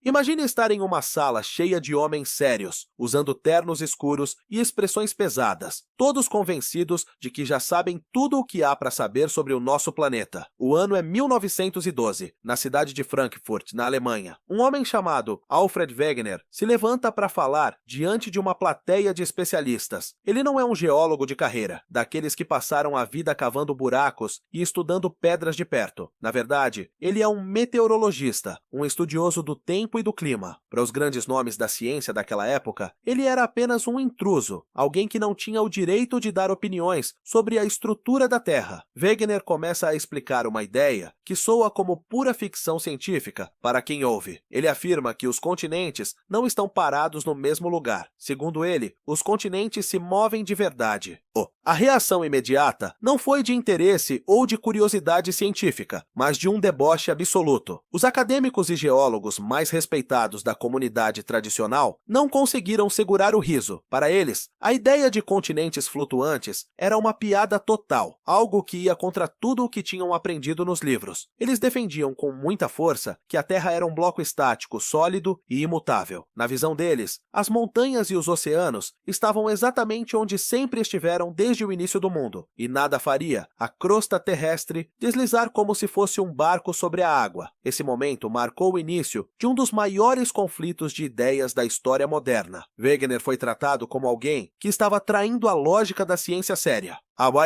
Imagine estar em uma sala cheia de homens sérios, usando ternos escuros e expressões pesadas, todos convencidos de que já sabem tudo o que há para saber sobre o nosso planeta. O ano é 1912, na cidade de Frankfurt, na Alemanha. Um homem chamado Alfred Wegener se levanta para falar diante de uma plateia de especialistas. Ele não é um geólogo de carreira, daqueles que passaram a vida cavando buracos e estudando pedras de perto. Na verdade, ele é um meteorologista, um estudioso do tempo e do clima. Para os grandes nomes da ciência daquela época, ele era apenas um intruso, alguém que não tinha o direito de dar opiniões sobre a estrutura da Terra. Wegener começa a explicar uma ideia que soa como pura ficção científica para quem ouve. Ele afirma que os continentes não estão parados no mesmo lugar. Segundo ele, os continentes se movem de verdade. A reação imediata não foi de interesse ou de curiosidade científica, mas de um deboche absoluto. Os acadêmicos e geólogos mais respeitados da comunidade tradicional não conseguiram segurar o riso. Para eles, a ideia de continentes flutuantes era uma piada total, algo que ia contra tudo o que tinham aprendido nos livros. Eles defendiam com muita força que a Terra era um bloco estático, sólido e imutável. Na visão deles, as montanhas e os oceanos estavam exatamente onde sempre estiveram desde o início do mundo, e nada faria a crosta terrestre deslizar como se fosse um barco sobre a água. Esse momento marcou o início de um dos maiores conflitos de ideias da história moderna. Wegener foi tratado como alguém que estava traindo a lógica da ciência séria.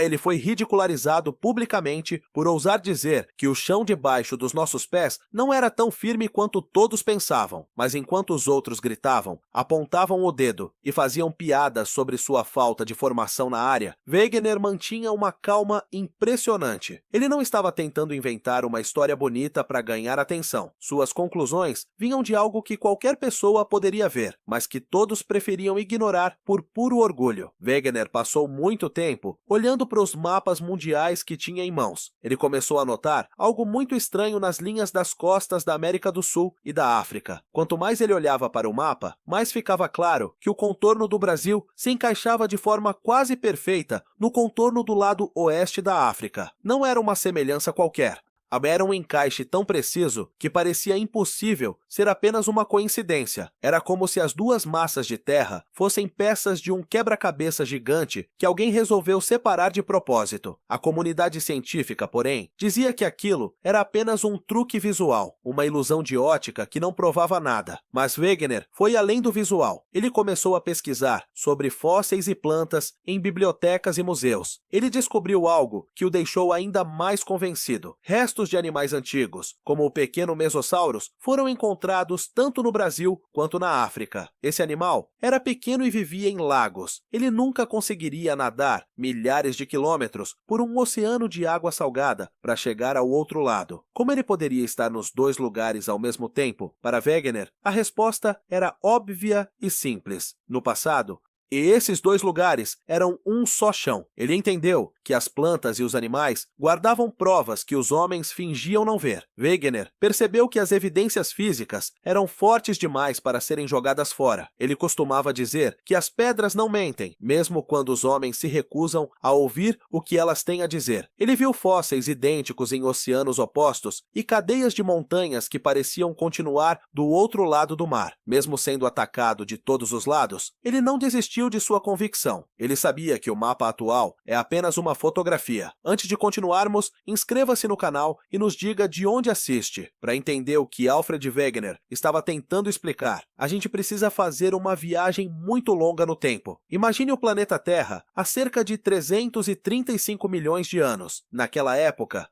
Ele foi ridicularizado publicamente por ousar dizer que o chão debaixo dos nossos pés não era tão firme quanto todos pensavam, mas enquanto os outros gritavam, apontavam o dedo e faziam piadas sobre sua falta de formação na área, Wegener mantinha uma calma impressionante. Ele não estava tentando inventar uma história bonita para ganhar atenção. Suas conclusões vinham de algo que qualquer pessoa poderia ver, mas que todos preferiam ignorar por puro orgulho. Wegener passou muito tempo olhando para os mapas mundiais que tinha em mãos. Ele começou a notar algo muito estranho nas linhas das costas da América do Sul e da África. Quanto mais ele olhava para o mapa, mais ficava claro que o contorno do Brasil se encaixava de forma quase perfeita no contorno do lado oeste da África. Não era uma semelhança qualquer. Era um encaixe tão preciso que parecia impossível ser apenas uma coincidência. Era como se as duas massas de terra fossem peças de um quebra-cabeça gigante que alguém resolveu separar de propósito. A comunidade científica, porém, dizia que aquilo era apenas um truque visual, uma ilusão de ótica que não provava nada. Mas Wegener foi além do visual. Ele começou a pesquisar sobre fósseis e plantas em bibliotecas e museus. Ele descobriu algo que o deixou ainda mais convencido. Restos de animais antigos, como o pequeno Mesosaurus, foram encontrados tanto no Brasil quanto na África. Esse animal era pequeno e vivia em lagos. Ele nunca conseguiria nadar milhares de quilômetros por um oceano de água salgada para chegar ao outro lado. Como ele poderia estar nos dois lugares ao mesmo tempo? Para Wegener, a resposta era óbvia e simples. No passado, e esses dois lugares eram um só chão. Ele entendeu que as plantas e os animais guardavam provas que os homens fingiam não ver. Wegener percebeu que as evidências físicas eram fortes demais para serem jogadas fora. Ele costumava dizer que as pedras não mentem, mesmo quando os homens se recusam a ouvir o que elas têm a dizer. Ele viu fósseis idênticos em oceanos opostos e cadeias de montanhas que pareciam continuar do outro lado do mar. Mesmo sendo atacado de todos os lados, ele não desistiu de sua convicção. Ele sabia que o mapa atual é apenas uma fotografia. Antes de continuarmos, inscreva-se no canal e nos diga de onde assiste. Para entender o que Alfred Wegener estava tentando explicar, a gente precisa fazer uma viagem muito longa no tempo. Imagine o planeta Terra há cerca de 335 milhões de anos. Naquela época,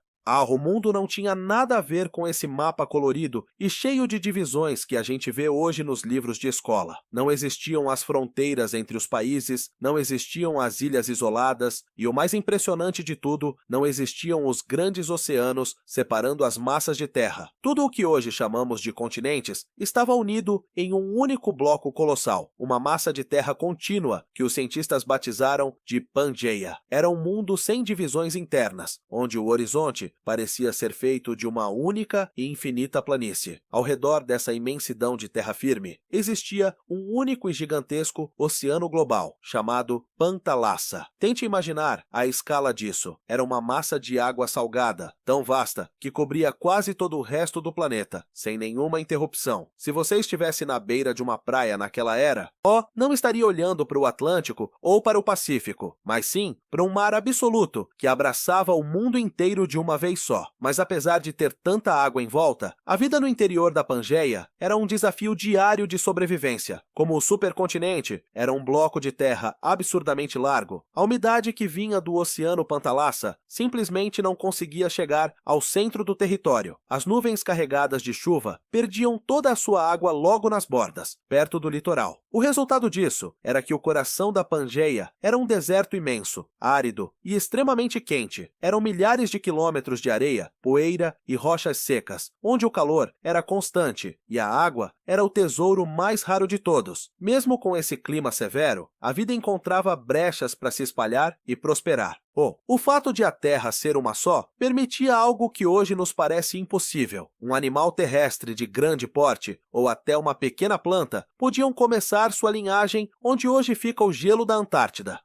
o mundo não tinha nada a ver com esse mapa colorido e cheio de divisões que a gente vê hoje nos livros de escola. Não existiam as fronteiras entre os países, não existiam as ilhas isoladas e, o mais impressionante de tudo, não existiam os grandes oceanos separando as massas de terra. Tudo o que hoje chamamos de continentes estava unido em um único bloco colossal, uma massa de terra contínua que os cientistas batizaram de Pangeia. Era um mundo sem divisões internas, onde o horizonte parecia ser feito de uma única e infinita planície. Ao redor dessa imensidão de terra firme, existia um único e gigantesco oceano global, chamado Pantalassa. Tente imaginar a escala disso. Era uma massa de água salgada, tão vasta que cobria quase todo o resto do planeta, sem nenhuma interrupção. Se você estivesse na beira de uma praia naquela era, não estaria olhando para o Atlântico ou para o Pacífico, mas sim para um mar absoluto que abraçava o mundo inteiro de uma vez só. Mas apesar de ter tanta água em volta, a vida no interior da Pangeia era um desafio diário de sobrevivência. Como o supercontinente era um bloco de terra absurdamente largo, a umidade que vinha do oceano Pantalassa simplesmente não conseguia chegar ao centro do território. As nuvens carregadas de chuva perdiam toda a sua água logo nas bordas, perto do litoral. O resultado disso era que o coração da Pangeia era um deserto imenso, árido e extremamente quente. Eram milhares de quilômetros de areia, poeira e rochas secas, onde o calor era constante e a água era o tesouro mais raro de todos. Mesmo com esse clima severo, a vida encontrava brechas para se espalhar e prosperar. O fato de a Terra ser uma só permitia algo que hoje nos parece impossível. Um animal terrestre de grande porte, ou até uma pequena planta, podiam começar sua linhagem onde hoje fica o gelo da Antártida.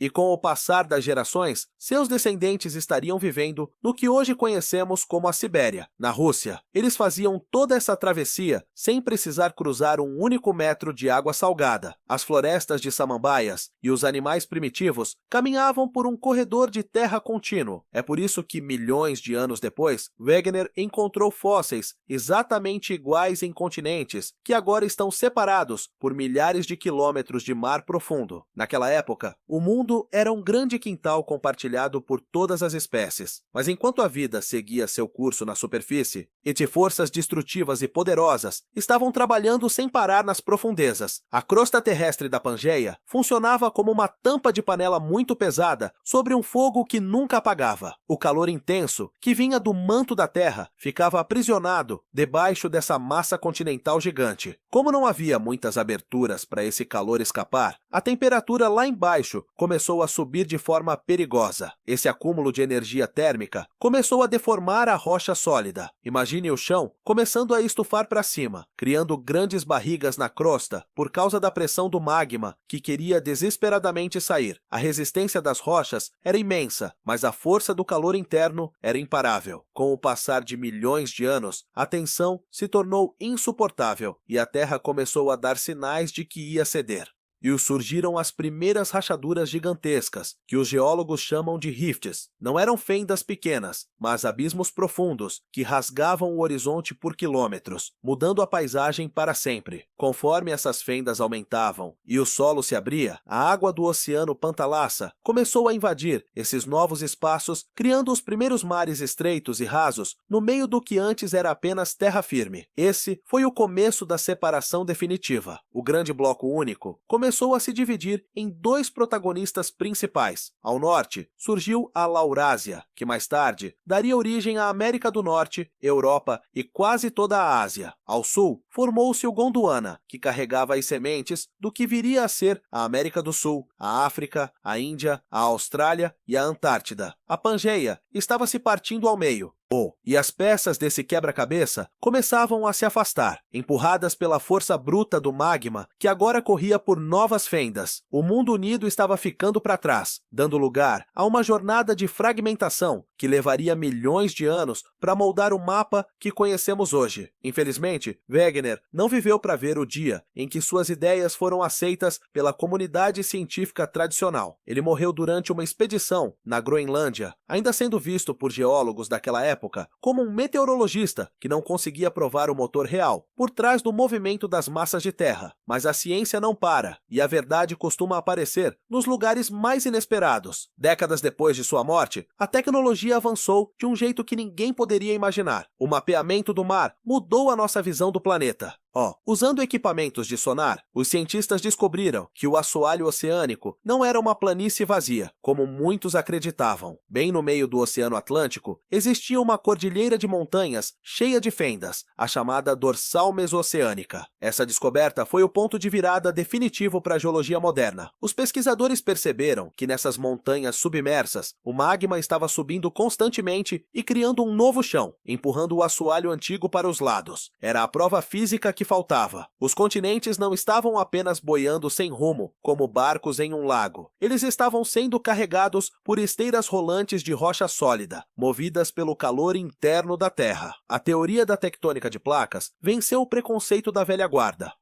E com o passar das gerações, seus descendentes estariam vivendo no que hoje conhecemos como a Sibéria, na Rússia. Eles faziam toda essa travessia sem precisar cruzar um único metro de água salgada. As florestas de samambaias e os animais primitivos caminhavam por um corredor de terra contínuo. É por isso que, milhões de anos depois, Wegener encontrou fósseis exatamente iguais em continentes que agora estão separados por milhares de quilômetros de mar profundo. Naquela época, o mundo era um grande quintal compartilhado por todas as espécies. Mas enquanto a vida seguia seu curso na superfície, forças destrutivas e poderosas estavam trabalhando sem parar nas profundezas. A crosta terrestre da Pangeia funcionava como uma tampa de panela muito pesada sobre um fogo que nunca apagava. O calor intenso, que vinha do manto da Terra, ficava aprisionado debaixo dessa massa continental gigante. Como não havia muitas aberturas para esse calor escapar, a temperatura lá embaixo começou a subir de forma perigosa. Esse acúmulo de energia térmica começou a deformar a rocha sólida. Imagine o chão começando a estufar para cima, criando grandes barrigas na crosta por causa da pressão do magma que queria desesperadamente sair. A resistência das rochas era imensa, mas a força do calor interno era imparável. Com o passar de milhões de anos, a tensão se tornou insuportável e a Terra começou a dar sinais de que ia ceder. E surgiram as primeiras rachaduras gigantescas, que os geólogos chamam de rifts. Não eram fendas pequenas, mas abismos profundos, que rasgavam o horizonte por quilômetros, mudando a paisagem para sempre. Conforme essas fendas aumentavam e o solo se abria, a água do oceano Pantalassa começou a invadir esses novos espaços, criando os primeiros mares estreitos e rasos no meio do que antes era apenas terra firme. Esse foi o começo da separação definitiva. O grande bloco único começou a se dividir em dois protagonistas principais. Ao norte, surgiu a Laurásia, que mais tarde daria origem à América do Norte, Europa e quase toda a Ásia. Ao sul, formou-se o Gondwana, que carregava as sementes do que viria a ser a América do Sul, a África, a Índia, a Austrália e a Antártida. A Pangeia estava se partindo ao meio. E as peças desse quebra-cabeça começavam a se afastar, empurradas pela força bruta do magma que agora corria por novas fendas. O mundo unido estava ficando para trás, dando lugar a uma jornada de fragmentação que levaria milhões de anos para moldar o mapa que conhecemos hoje. Infelizmente, Wegener não viveu para ver o dia em que suas ideias foram aceitas pela comunidade científica tradicional. Ele morreu durante uma expedição na Groenlândia, ainda sendo visto por geólogos daquela época como um meteorologista que não conseguia provar o motor real por trás do movimento das massas de terra. Mas a ciência não para, e a verdade costuma aparecer nos lugares mais inesperados. Décadas depois de sua morte, a tecnologia avançou de um jeito que ninguém poderia imaginar. O mapeamento do mar mudou a nossa visão do planeta. Usando equipamentos de sonar, os cientistas descobriram que o assoalho oceânico não era uma planície vazia, como muitos acreditavam. Bem no meio do Oceano Atlântico, existia uma cordilheira de montanhas cheia de fendas, a chamada Dorsal Mesoceânica. Essa descoberta foi o ponto de virada definitivo para a geologia moderna. Os pesquisadores perceberam que nessas montanhas submersas, o magma estava subindo constantemente e criando um novo chão, empurrando o assoalho antigo para os lados. Era a prova física que faltava. Os continentes não estavam apenas boiando sem rumo, como barcos em um lago. Eles estavam sendo carregados por esteiras rolantes de rocha sólida, movidas pelo calor interno da Terra. A teoria da tectônica de placas venceu o preconceito da velha guarda.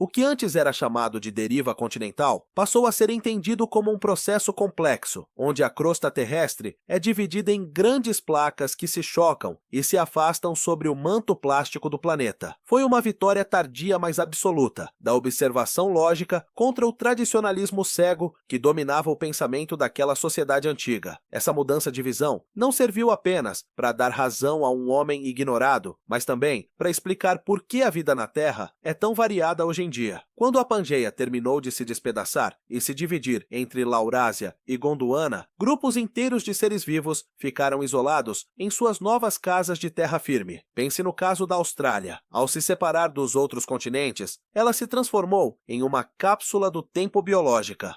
O que antes era chamado de deriva continental passou a ser entendido como um processo complexo, onde a crosta terrestre é dividida em grandes placas que se chocam e se afastam sobre o manto plástico do planeta. Foi uma vitória tardia, mas absoluta, da observação lógica contra o tradicionalismo cego que dominava o pensamento daquela sociedade antiga. Essa mudança de visão não serviu apenas para dar razão a um homem ignorado, mas também para explicar por que a vida na Terra é tão variada hoje em dia. Quando a Pangeia terminou de se despedaçar e se dividir entre Laurásia e Gondwana, grupos inteiros de seres vivos ficaram isolados em suas novas casas de terra firme. Pense no caso da Austrália. Ao se separar dos outros continentes, ela se transformou em uma cápsula do tempo biológica.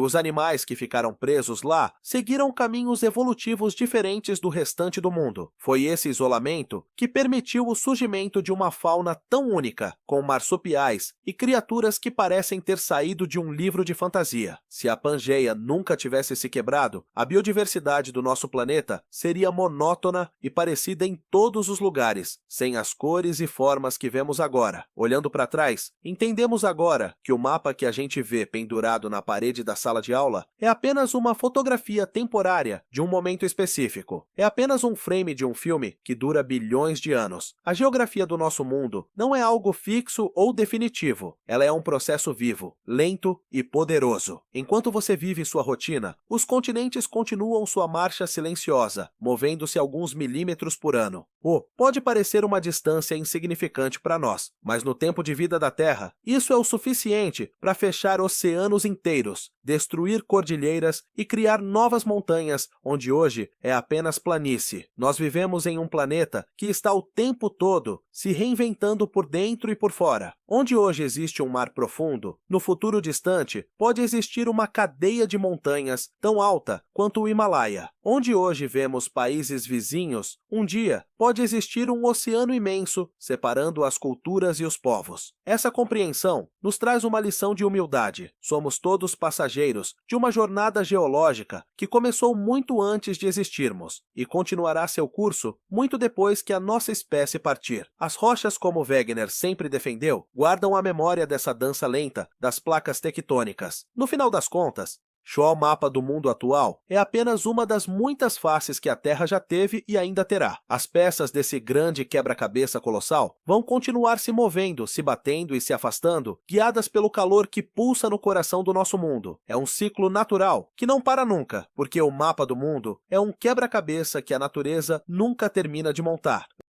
Os animais que ficaram presos lá seguiram caminhos evolutivos diferentes do restante do mundo. Foi esse isolamento que permitiu o surgimento de uma fauna tão única, com marsupiais e criaturas que parecem ter saído de um livro de fantasia. Se a Pangeia nunca tivesse se quebrado, a biodiversidade do nosso planeta seria monótona e parecida em todos os lugares, sem as cores e formas que vemos agora. Olhando para trás, entendemos agora que o mapa que a gente vê pendurado na parede da sala de aula é apenas uma fotografia temporária de um momento específico. É apenas um frame de um filme que dura bilhões de anos. A geografia do nosso mundo não é algo fixo ou definitivo. Ela é um processo vivo, lento e poderoso. Enquanto você vive sua rotina, os continentes continuam sua marcha silenciosa, movendo-se alguns milímetros por ano. Pode parecer uma distância insignificante para nós, mas no tempo de vida da Terra, isso é o suficiente para fechar oceanos inteiros, destruir cordilheiras e criar novas montanhas, onde hoje é apenas planície. Nós vivemos em um planeta que está o tempo todo se reinventando por dentro e por fora. Onde hoje existe um mar profundo, no futuro distante pode existir uma cadeia de montanhas tão alta quanto o Himalaia. Onde hoje vemos países vizinhos, um dia pode existir um oceano imenso separando as culturas e os povos. Essa compreensão nos traz uma lição de humildade. Somos todos passageiros de uma jornada geológica que começou muito antes de existirmos e continuará seu curso muito depois que a nossa espécie partir. As rochas, como Wegener sempre defendeu, guardam a memória dessa dança lenta das placas tectônicas. No final das contas, o mapa do mundo atual é apenas uma das muitas faces que a Terra já teve e ainda terá. As peças desse grande quebra-cabeça colossal vão continuar se movendo, se batendo e se afastando, guiadas pelo calor que pulsa no coração do nosso mundo. É um ciclo natural, que não para nunca, porque o mapa do mundo é um quebra-cabeça que a natureza nunca termina de montar.